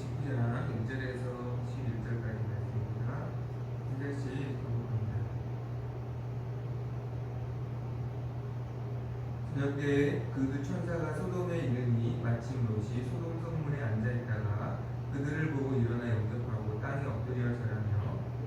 19장 1절에서 11절까지 말씀입니다. 한 절씩 교독합니다. 저녁때 그 두 천사가 소돔에 이르니 마침 롯이 소돔 성문에 앉아있다가 그들을 보고 일어나 영접하고 땅에 엎드려 절하며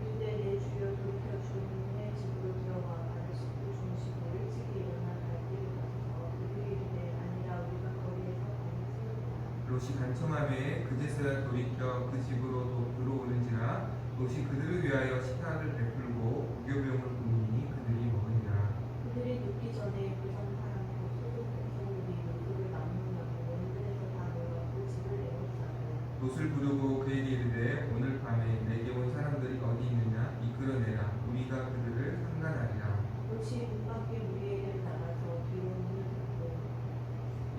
이르되 내 주여 돌이켜 주님의 집으로 들어가 나를 씻고 중식을 일찍이 일어나 갈 길을 가소서. 그들이 이르되 아니라 우리가 거리에서 밤을 새우리라. 롯이 간청하매 그제서야 돌이켜 그 집으로 들어오는지라 롯이 그들을 위하여 식탁을 베풀고 무교병을 굽니 그들이 먹으니라. 그들이 눕기 전에 그 전 사람도 소돔 백성들이 롯을 막론하고 원들에서 다 모여 그 집을 에워싸고 롯을 부르고 그에게 이르되 오늘 밤에 내게 온 사람들이 어디 있느냐 이끌어내라 우리가 그들을 상관하리라. 롯이 문 밖에 무리에게 나가서 뒤로 문을 닫고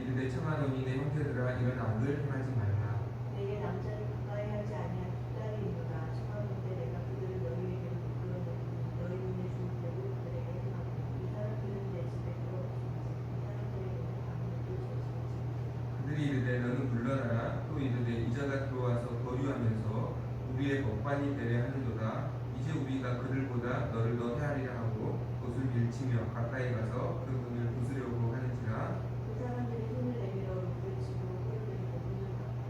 이르되 청하노니 내 형제들아 이런 악을 행하지 말라. 내게 남자를 가까이 하지 아니한 두 딸이 있노라. 청하건대 내가 그들을 너희에게로 이끌어내니 너희 눈에 좋은 대로 그들에게 행하고 이 사람들은 내 집에 들어왔으니 이 사람들에게는 아무것도 죄짓지. 그들이 이르되 너는 물러나라. 또 이르되 이자가 들어와서 거류하면서 우리의 법관이 되려 하는도다. 이제 우리가 그들보다 너를 더 헤아리라 하고 롯을 밀치며 가까이 가서 그 문을 부수려고 하는지라. 그 사람들이 손을 내밀어 롯을 집으로 끌어들이고 문을 닫고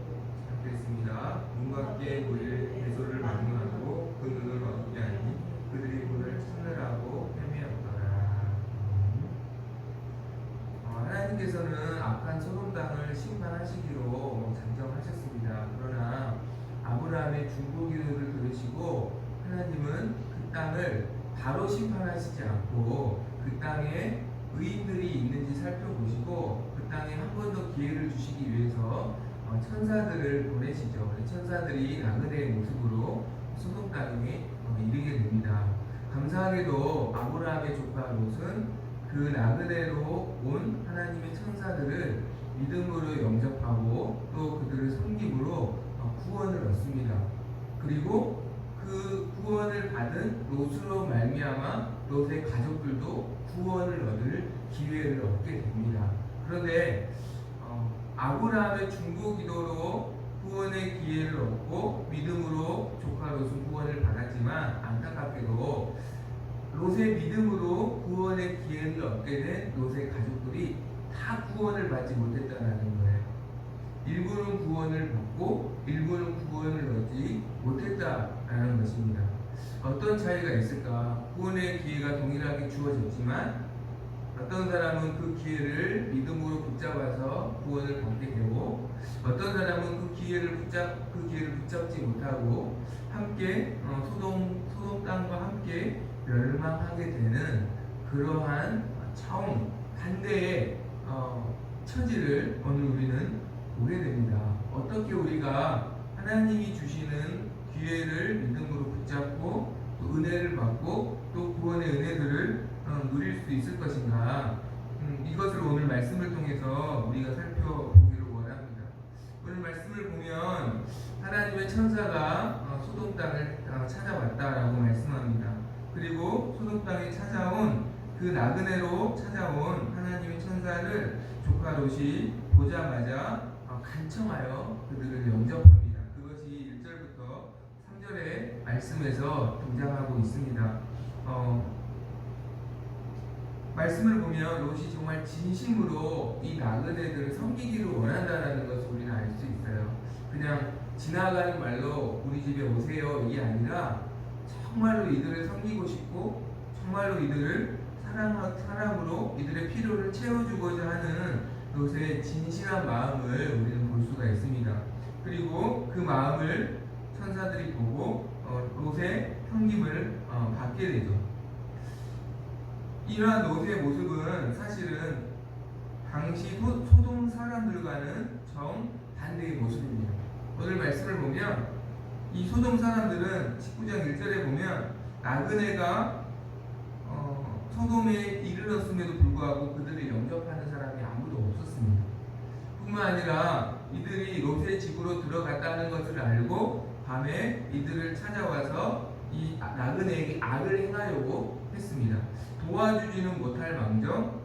됐습니다. 문 밖에 모일 대소를 막론하고 그 눈을 어둡게 하니 그들이 문을 찾느라고 헤매었더라. 하나님께서는 악한 소돔 땅을 심판하시기로 작정하셨습니다. 그러나 아브라함의 중보기도를 들으시고 하나님은 그 땅을 바로 심판하시지 않고 그 땅에 의인들이 있는지 살펴보시고 그 땅에 한 번 더 기회를 주시기 위해서 천사들을 보내시죠. 천사들이 나그네의 모습으로 소돔 땅에 이르게 됩니다. 감사하게도 아브라함의 조카 롯은 그 나그네로 온 하나님의 천사들을 믿음으로 영접하고 또 그들을 섬김으로 구원을 얻습니다. 그리고 그 구원을 받은 롯으로 말미암아 롯의 가족들도 구원을 얻을 기회를 얻게 됩니다. 그런데 아브라함의 중보기도로 구원의 기회를 얻고 믿음으로 조카 롯은 구원을 받았지만 안타깝게도 롯의 믿음으로 구원의 기회를 얻게 된 롯의 가족들이 다 구원을 받지 못했다는 거예요. 일부는 구원을 받고 일부는 구원을 얻지 못했다라는 것입니다. 어떤 차이가 있을까? 구원의 기회가 동일하게 주어졌지만 어떤 사람은 그 기회를 믿음으로 붙잡아서 구원을 받게 되고 어떤 사람은 그 기회를 붙잡지 못하고 함께 소돔 땅과 함께 멸망하게 되는 그러한 반대의 처지를 오늘 우리는 보게 됩니다. 어떻게 우리가 하나님이 주시는 기회를 믿음으로 붙잡고 또 은혜를 받고 또 구원의 은혜들을 누릴 수 있을 것인가? 이것을 오늘 말씀을 통해서 우리가 살펴보기를 원합니다. 오늘 말씀을 보면 하나님의 천사가 소돔 땅을 찾아왔다라고 말씀합니다. 그리고 소돔 땅에 찾아온 그 나그네로 찾아온 하나님의 천사를 조카 롯이 보자마자 간청하여 그들을 영접합니다. 그것이 1절부터 3절의 말씀에서 등장하고 있습니다. 말씀을 보면 롯이 정말 진심으로 이 나그네들을 섬기기를 원한다는 것을 우리는 알 수 있어요. 그냥 지나가는 말로 우리 집에 오세요 이게 아니라 정말로 이들을 섬기고 싶고 정말로 이들을 사랑으로 이들의 필요를 채워주고자 하는 롯의 진실한 마음을 우리는 볼 수가 있습니다. 그리고 그 마음을 천사들이 보고 롯의 섬김을 받게 되죠. 이러한 롯의 모습은 사실은 당시 소돔 사람들과는 정반대의 모습입니다. 오늘 말씀을 보면 이 소돔 사람들은 19장 1절에 보면 나그네가 소돔에 이르렀음에도 불구하고 그들을 영접하는 사람이 아무도 없었습니다. 뿐만 아니라 이들이 롯의 집으로 들어갔다는 것을 알고 밤에 이들을 찾아와서 이 나그네에게 악을 행하려고 했습니다. 도와주지는 못할 망정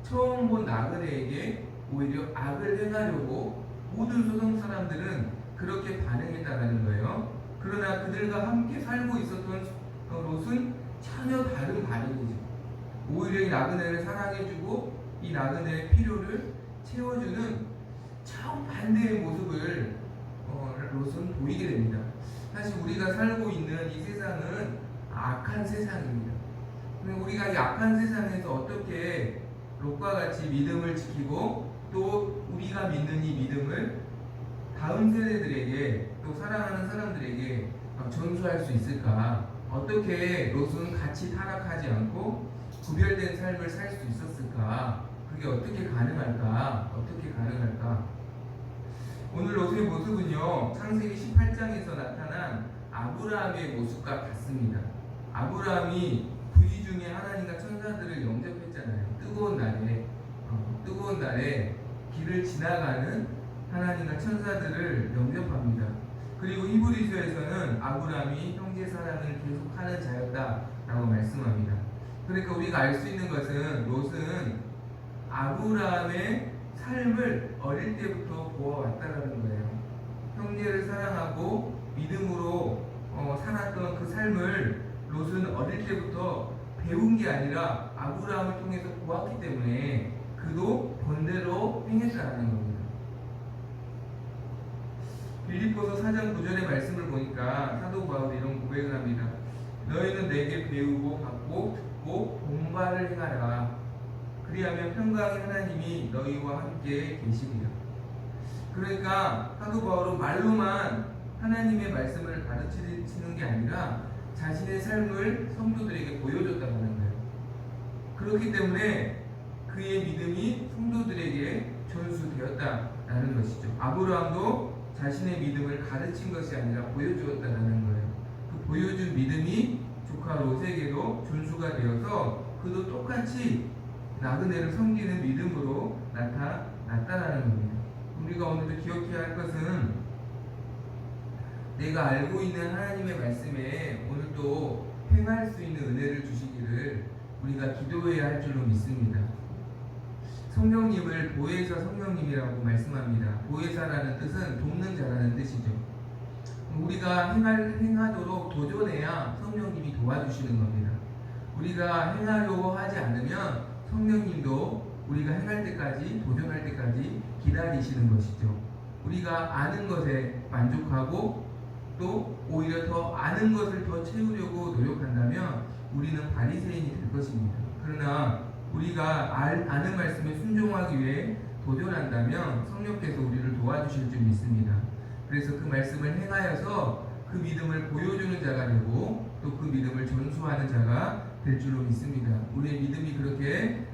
처음 본 나그네에게 오히려 악을 행하려고 모든 소돔 사람들은 그렇게 반응했다라는 거예요. 그러나 그들과 함께 살고 있었던 롯은 전혀 다른 반응이죠. 오히려 이 나그네를 사랑해주고 이 나그네의 필요를 채워주는 정반대의 모습을 롯은 보이게 됩니다. 사실 우리가 살고 있는 이 세상은 악한 세상입니다. 근데 우리가 이 악한 세상에서 어떻게 롯과 같이 믿음을 지키고 또 우리가 믿는 이 믿음을 다음 세대들에게 또 사랑하는 사람들에게 전수할 수 있을까? 어떻게 롯은 같이 타락하지 않고 구별된 삶을 살 수 있었을까? 그게 어떻게 가능할까? 어떻게 가능할까? 오늘 롯의 모습은요, 창세기 18장에서 나타난 아브라함의 모습과 같습니다. 아브라함이 부지 중에 하나님과 천사들을 영접했잖아요. 뜨거운 날에 길을 지나가는 하나님과 천사들을 영접합니다. 그리고 히브리서에서는 아브라함이 형제 사랑을 계속하는 자였다라고 말씀합니다. 그러니까 우리가 알 수 있는 것은 롯은 아브라함의 삶을 어릴 때부터 보아왔다라는 거예요. 형제를 사랑하고 믿음으로 살았던 그 삶을 롯은 어릴 때부터 배운 게 아니라 아브라함을 통해서 보았기 때문에 그도 본대로 행했다라는 겁니다. 빌립보서 4장 9절의 말씀을 보니까 사도 바울이 이런 고백을 합니다. 너희는 내게 배우고 받고 듣고 본바를 행하라. 그리하면 평강의 하나님이 너희와 함께 계시리라. 그러니까 사도 바울은 말로만 하나님의 말씀을 가르치는 게 아니라 자신의 삶을 성도들에게 보여줬다는 거예요. 그렇기 때문에 그의 믿음이 성도들에게 전수되었다라는 것이죠. 아브라함도 자신의 믿음을 가르친 것이 아니라 보여주었다라는 거예요. 그 보여준 믿음이 조카 롯에게도 전수가 되어서 그도 똑같이 나그네를 섬기는 믿음으로 나타났다라는 겁니다. 우리가 오늘도 기억해야 할 것은 내가 알고 있는 하나님의 말씀에 오늘도 행할 수 있는 은혜를 주시기를 우리가 기도해야 할 줄로 믿습니다. 성령님을 보혜사 성령님이라고 말씀합니다. 보혜사라는 뜻은 돕는 자라는 뜻이죠. 우리가 행하도록 도전해야 성령님이 도와주시는 겁니다. 우리가 행하려고 하지 않으면 성령님도 우리가 행할 때까지 도전할 때까지 기다리시는 것이죠. 우리가 아는 것에 만족하고 또 오히려 더 아는 것을 더 채우려고 노력한다면 우리는 바리새인이 될 것입니다. 그러나 우리가 아는 말씀에 순종하기 위해 도전한다면 성령께서 우리를 도와주실 줄 믿습니다. 그래서 그 말씀을 행하여서 그 믿음을 보여주는 자가 되고 또 그 믿음을 전수하는 자가 될 줄로 믿습니다. 우리의 믿음이 그렇게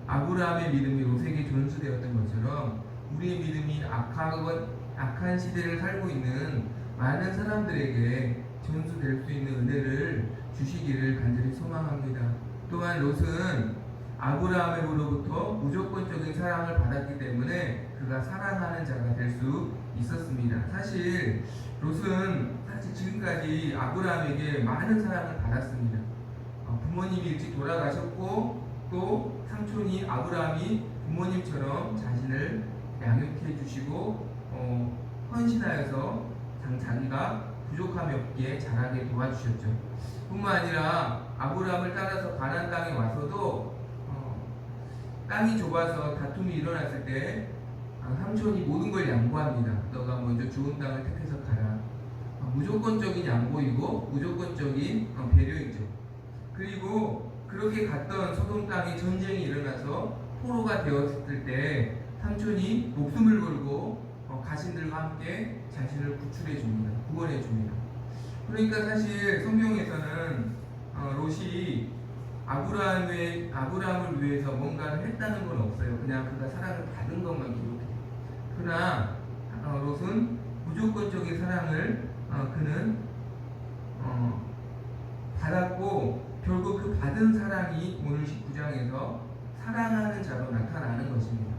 아브라함의 믿음이 롯에게 전수되었던 것처럼 우리의 믿음이 악한 시대를 살고 있는 많은 사람들에게 전수될 수 있는 은혜를 주시기를 간절히 소망합니다. 또한 롯은 아브라함으로부터 무조건적인 사랑을 받았기 때문에 그가 사랑하는 자가 될 수 있었습니다. 사실 롯은 지금까지 아브라함에게 많은 사랑을 받았습니다. 부모님이 일찍 돌아가셨고 또 삼촌이 아브라함이 부모님처럼 자신을 양육해 주시고 헌신하여서 자기가 부족함이 없게 자라게 도와주셨죠. 뿐만 아니라 아브라함을 따라서 가나안 땅에 와서도 땅이 좁아서 다툼이 일어났을 때 삼촌이 모든 걸 양보합니다. 너가 먼저 좋은 땅을 택해서 가라. 무조건적인 양보이고 무조건적인 배려이죠. 그리고 그렇게 갔던 소돔 땅에 전쟁이 일어나서 포로가 되었을 때 삼촌이 목숨을 걸고 가신들과 함께 자신을 구출해 줍니다. 구원해 줍니다. 그러니까 사실 성경에서는 롯이 아브라함을 위해서 뭔가를 했다는 건 없어요. 그냥 그가 사랑을 받은 것만 기록해요. 그러나 롯은 무조건적인 사랑을 그는 받았고 결국 그 받은 사랑이 오늘 19장에서 사랑하는 자로 나타나는 것입니다.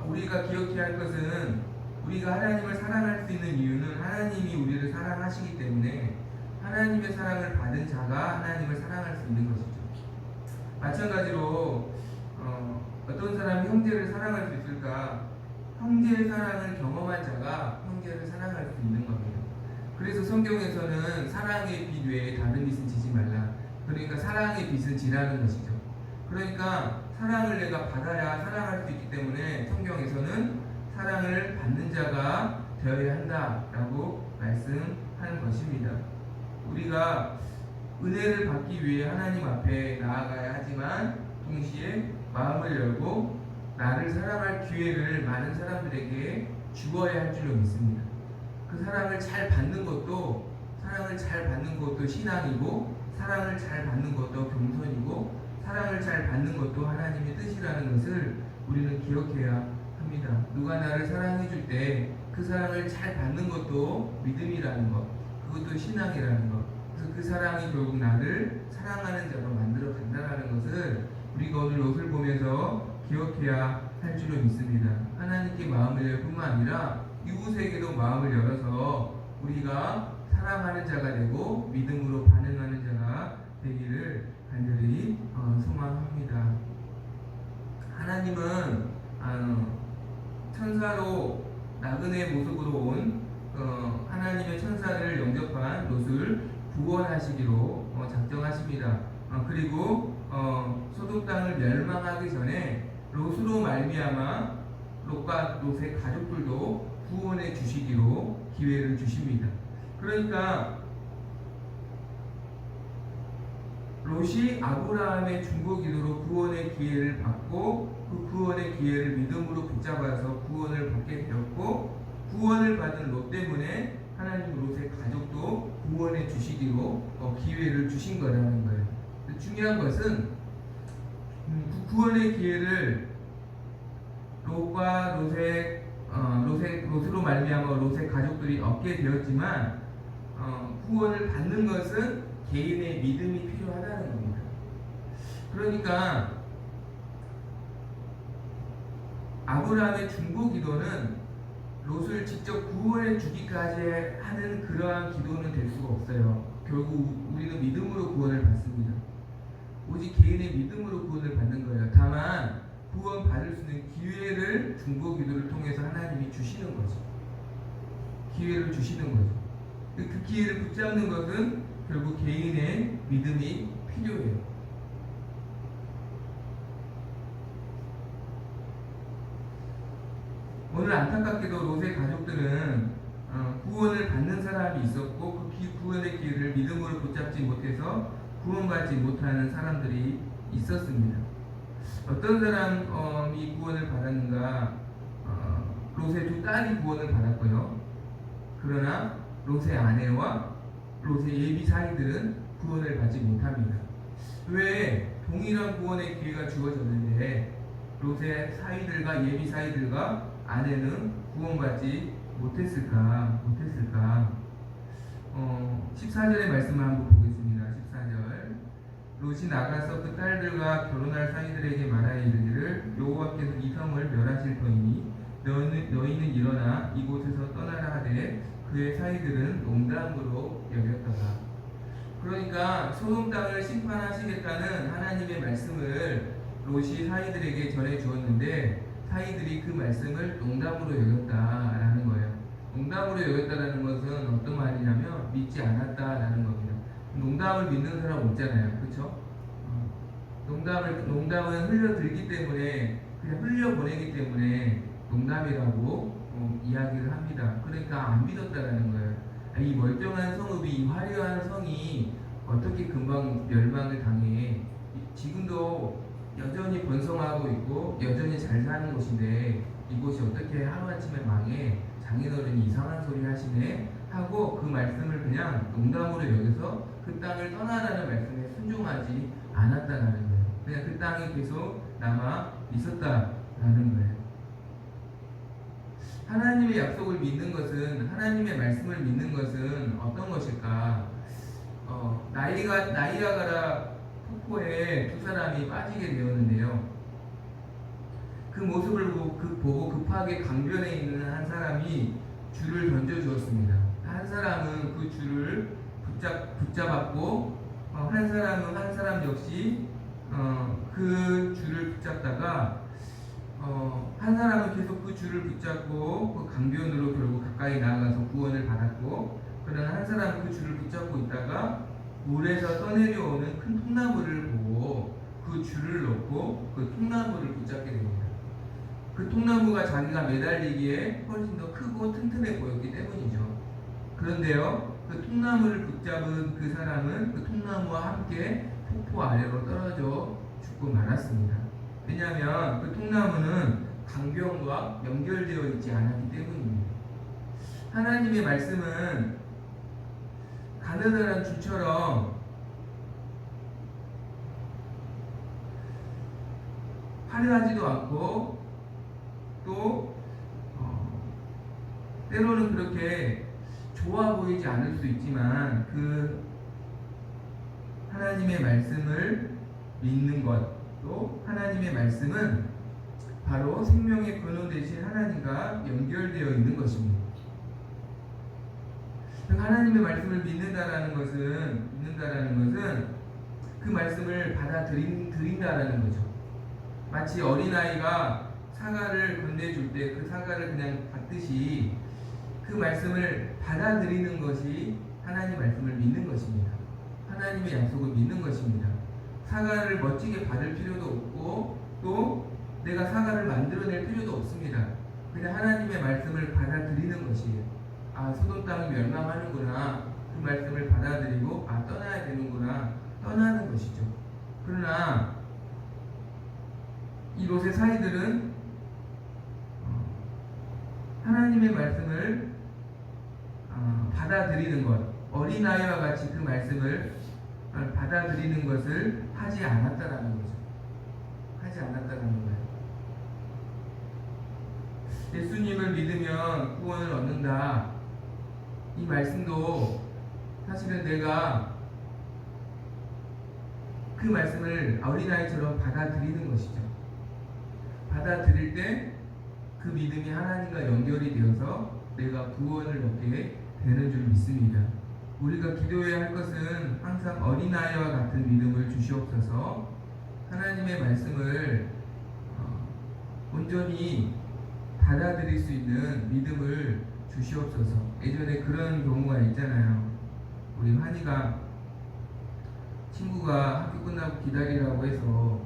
우리가 기억해야 할 것은 우리가 하나님을 사랑할 수 있는 이유는 하나님이 우리를 사랑하시기 때문에 하나님의 사랑을 받은 자가 하나님을 사랑할 수 있는 것이죠. 마찬가지로 어떤 사람이 형제를 사랑할 수 있을까? 형제의 사랑을 경험한 자가 형제를 사랑할 수 있는 겁니다. 그래서 성경에서는 사랑의 빛 외에 다른 빛은 지지 말라. 그러니까 사랑의 빛은 지라는 것이죠. 그러니까 사랑을 내가 받아야 사랑할 수 있기 때문에 성경에서는 사랑을 받는 자가 되어야 한다라고 말씀하는 것입니다. 우리가 은혜를 받기 위해 하나님 앞에 나아가야 하지만 동시에 마음을 열고 나를 사랑할 기회를 많은 사람들에게 주어야 할 줄로 믿습니다. 그 사랑을 잘 받는 것도 신앙이고, 사랑을 잘 받는 것도 겸손이고, 사랑을 잘 받는 것도 하나님의 뜻이라는 것을 우리는 기억해야 합니다. 누가 나를 사랑해 줄 때 그 사랑을 잘 받는 것도 믿음이라는 것, 그것도 신앙이라는 것. 그래서 그 사랑이 결국 나를 사랑하는 자로 만들어 간다는 것을 우리가 오늘 롯을 보면서 기억해야 할 줄로 믿습니다. 하나님께 마음을 열 뿐만 아니라 이웃에게도 마음을 열어서 우리가 사랑하는 자가 되고 믿음으로 반응하는 자가 되기를 간절히 소망합니다. 하나님은 천사로 나그네 모습으로 온 하나님의 천사를 영접한 롯을 구원하시기로 작정하십니다. 그리고 소돔 땅을 멸망하기 전에 롯으로 말미암아 롯과 롯의 가족들도 구원해 주시기로 기회를 주십니다. 그러니까 롯이 아브라함의 중보기도로 구원의 기회를 받고 그 구원의 기회를 믿음으로 붙잡아서 구원을 받게 되었고, 구원을 받은 롯 때문에 하나님 롯의 가족도 구원해 주시기로 기회를 주신 거라는 거예요. 중요한 것은 그 구원의 기회를 롯과 롯으로 말미암아 롯의 가족들이 얻게 되었지만 구원을 받는 것은 개인의 믿음이 필요하다는 겁니다. 그러니까 아브라함의 중보기도는 롯을 직접 구원해 주기까지 하는 그러한 기도는 될 수가 없어요. 결국 우리는 믿음으로 구원을 받습니다. 오직 개인의 믿음으로 구원을 받는 거예요. 다만 구원 받을 수 있는 기회를 중보기도를 통해서 하나님이 주시는 거죠. 기회를 주시는 거죠. 그 기회를 붙잡는 것은 결국 개인의 믿음이 필요해요. 오늘 안타깝게도 롯의 가족들은 구원을 받는 사람이 있었고 그 구원의 기회를 믿음으로 붙잡지 못해서 구원받지 못하는 사람들이 있었습니다. 어떤 사람이 구원을 받았는가? 롯의 두 딸이 구원을 받았고요. 그러나 롯의 아내와 롯의 예비 사이들은 구원을 받지 못합니다. 왜? 동일한 구원의 기회가 주어졌는데 롯의 사이들과 예비 사이들과 아내는 구원받지 못했을까? 14절의 말씀을 한번 보겠습니다. 14절. 롯이 나가서 그 딸들과 결혼할 사이들에게 말하여 이르기를 여호와께서 이 성을 멸하실 터이니 너희는 일어나 이곳에서 떠나라 하되 그의 사이들은 농담으로 여겼더라. 그러니까 소돔 땅을 심판하시겠다는 하나님의 말씀을 롯이 사이들에게 전해 주었는데 사이들이 그 말씀을 농담으로 여겼다라는 거예요. 농담으로 여겼다라는 것은 어떤 말이냐면 믿지 않았다라는 겁니다. 농담을 믿는 사람 없잖아요, 그렇죠? 농담은 흘려들기 때문에 그냥 흘려보내기 때문에 농담이라고 이야기를 합니다. 그러니까 안 믿었다라는 거예요. 이 멀쩡한 성읍이, 이 화려한 성이 어떻게 금방 멸망을 당해? 지금도 여전히 번성하고 있고 여전히 잘 사는 곳인데 이곳이 어떻게 하루아침에 망해? 장인어른이 이상한 소리 하시네? 하고 그 말씀을 그냥 농담으로 여겨서 그 땅을 떠나라는 말씀에 순종하지 않았다라는 거예요. 그냥 그 땅에 계속 남아 있었다라는 거예요. 하나님의 약속을 믿는 것은, 하나님의 말씀을 믿는 것은 어떤 것일까? 나이아가라 폭포에 두 사람이 빠지게 되었는데요. 그 모습을 보고 급하게 강변에 있는 한 사람이 줄을 던져주었습니다. 한 사람은 그 줄을 붙잡았고 한 사람 역시 그 줄을 붙잡다가 한 사람은 계속 그 줄을 붙잡고 그 강변으로 결국 가까이 나아가서 구원을 받았고, 그러나 한 사람은 그 줄을 붙잡고 있다가 물에서 떠내려오는 큰 통나무를 보고 그 줄을 놓고 그 통나무를 붙잡게 됩니다. 그 통나무가 자기가 매달리기에 훨씬 더 크고 튼튼해 보였기 때문이죠. 그런데요, 그 통나무를 붙잡은 그 사람은 그 통나무와 함께 폭포 아래로 떨어져 죽고 말았습니다. 왜냐하면 그 통나무는 강변과 연결되어 있지 않았기 때문입니다. 하나님의 말씀은 가느다란 줄처럼 화려하지도 않고 또 때로는 그렇게 좋아 보이지 않을 수 있지만, 그 하나님의 말씀을 믿는 것, 또 하나님의 말씀은 바로 생명의 근원 되신 하나님과 연결되어 있는 것입니다. 하나님의 말씀을 믿는다라는 것은 그 말씀을 받아들인다라는 거죠. 마치 어린아이가 사과를 건네줄 때 그 사과를 그냥 받듯이 그 말씀을 받아들이는 것이 하나님 말씀을 믿는 것입니다. 하나님의 약속을 믿는 것입니다. 사과를 멋지게 받을 필요도 없고 또 내가 사과를 만들어낼 필요도 없습니다. 그냥 하나님의 말씀을 받아들이는 것이에요. 아, 소돔 땅이 멸망하는구나. 그 말씀을 받아들이고 떠나야 되는구나. 떠나는 것이죠. 그러나 이 롯의 사이들은 하나님의 말씀을 받아들이는 것, 어린아이와 같이 그 말씀을 받아들이는 것을 하지 않았다라는 거죠. 하지 않았다라는 거예요. 예수님을 믿으면 구원을 얻는다. 이 말씀도 사실은 내가 그 말씀을 어린아이처럼 받아들이는 것이죠. 받아들일 때 그 믿음이 하나님과 연결이 되어서 내가 구원을 얻게 되는 줄 믿습니다. 우리가 기도해야 할 것은 항상 어린아이와 같은 믿음을 주시옵소서. 하나님의 말씀을 온전히 받아들일 수 있는 믿음을 주시옵소서. 예전에 그런 경우가 있잖아요. 우리 환희가 친구가 학교 끝나고 기다리라고 해서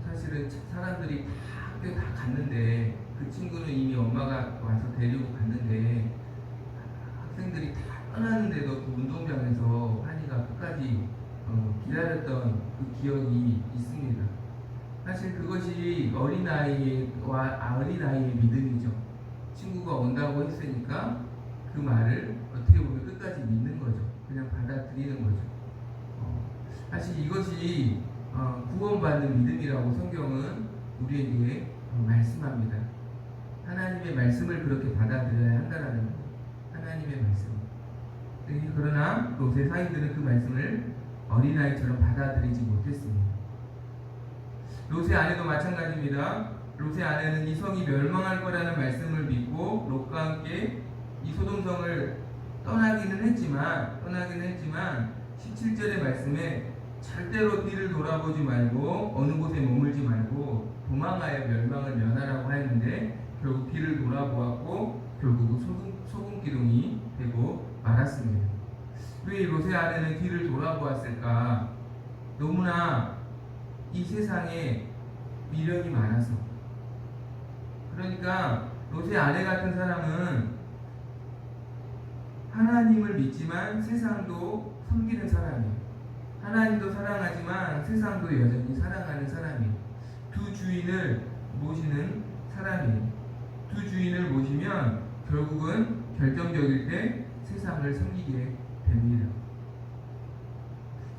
사실은 사람들이 다 학교 다 갔는데 그 친구는 이미 엄마가 와서 데리고 갔는데 학생들이 다 떠났는데도 그 운동장에서 환희가 끝까지 기다렸던 그 기억이 있습니다. 사실 그것이 어린아이의 믿음이죠. 친구가 온다고 했으니까 그 말을 어떻게 보면 끝까지 믿는 거죠. 그냥 받아들이는 거죠. 사실 이것이 구원받는 믿음이라고 성경은 우리에게 말씀합니다. 하나님의 말씀을 그렇게 받아들여야 한다는 거예요. 하나님의 말씀. 그러나 롯의 사이들은 그 말씀을 어린아이처럼 받아들이지 못했습니다. 롯의 아내도 마찬가지입니다. 롯의 아내는 이 성이 멸망할 거라는 말씀을 믿고 롯과 함께 이 소돔성을 떠나기는 했지만 17절의 말씀에 절대로 뒤를 돌아보지 말고 어느 곳에 머물지 말고 도망하여 멸망을 면하라고 하였는데 결국 뒤를 돌아보았고 결국 소금 기둥이 되고 말았습니다. 왜 롯의 아내는 뒤를 돌아보았을까? 너무나 이 세상에 미련이 많아서. 그러니까 롯의 아내 같은 사람은 하나님을 믿지만 세상도 섬기는 사람이에요. 하나님도 사랑하지만 세상도 여전히 사랑하는 사람이에요. 두 주인을 모시는 사람이에요. 두 주인을 모시면 결국은 결정적일 때 세상을 섬기게 됩니다.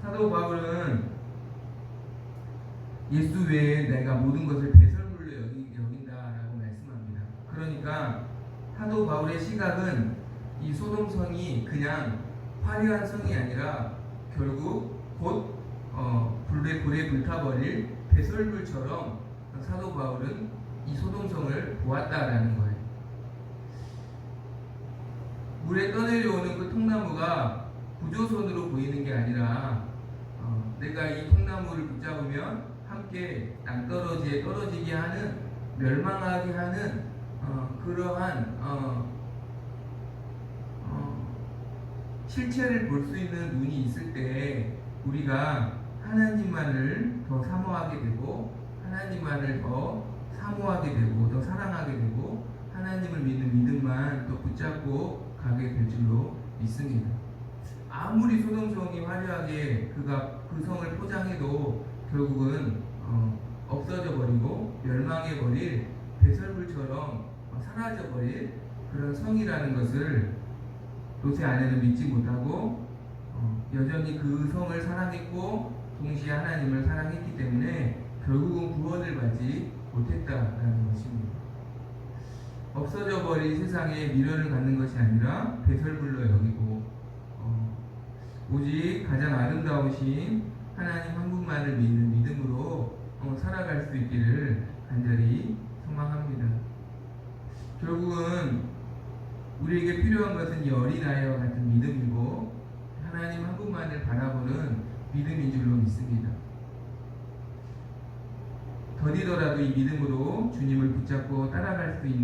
사도 바울은 예수 외에 내가 모든 것을 배설물로 여긴다라고 말씀합니다. 그러니까 사도 바울의 시각은 이 소돔성이 그냥 화려한 성이 아니라 결국 곧 불에 불타버릴 배설물처럼 사도 바울은 이 소돔성을 보았다라는 거예요. 물에 떠내려오는 그 통나무가 구조선으로 보이는 게 아니라 내가 이 통나무를 붙잡으면 함께 낭떠러지에 떨어지게 하는 멸망하게 하는 그러한 실체를 볼 수 있는 눈이 있을 때 우리가 하나님만을 더 사모하게 되고 하나님만을 더 사모하게 되고 더 사랑하게 되고 하나님을 믿는 믿음만 또 붙잡고 가게 될 줄로 믿습니다. 아무리 소동성이 화려하게 그 성을 포장해도 결국은 없어져 버리고 멸망해 버릴 배설물처럼 사라져 버릴 그런 성이라는 것을 롯의 아내는 믿지 못하고 여전히 그 성을 사랑했고 동시에 하나님을 사랑했기 때문에 결국은 구원을 받지 못했다라는 것입니다. 없어져 버린 세상에 미련을 갖는 것이 아니라 배설물로 여기고 오직 가장 아름다우신 하나님 한 분만을 믿는 믿음으로 살아갈 수 있기를 간절히 소망합니다. 결국은 우리에게 필요한 것은 이 어린아이와 같은 믿음이고 하나님 한 분만을 바라보는 믿음인 줄로 믿습니다. 더디더라도 이 믿음으로 주님을 붙잡고 따라갈 수 있는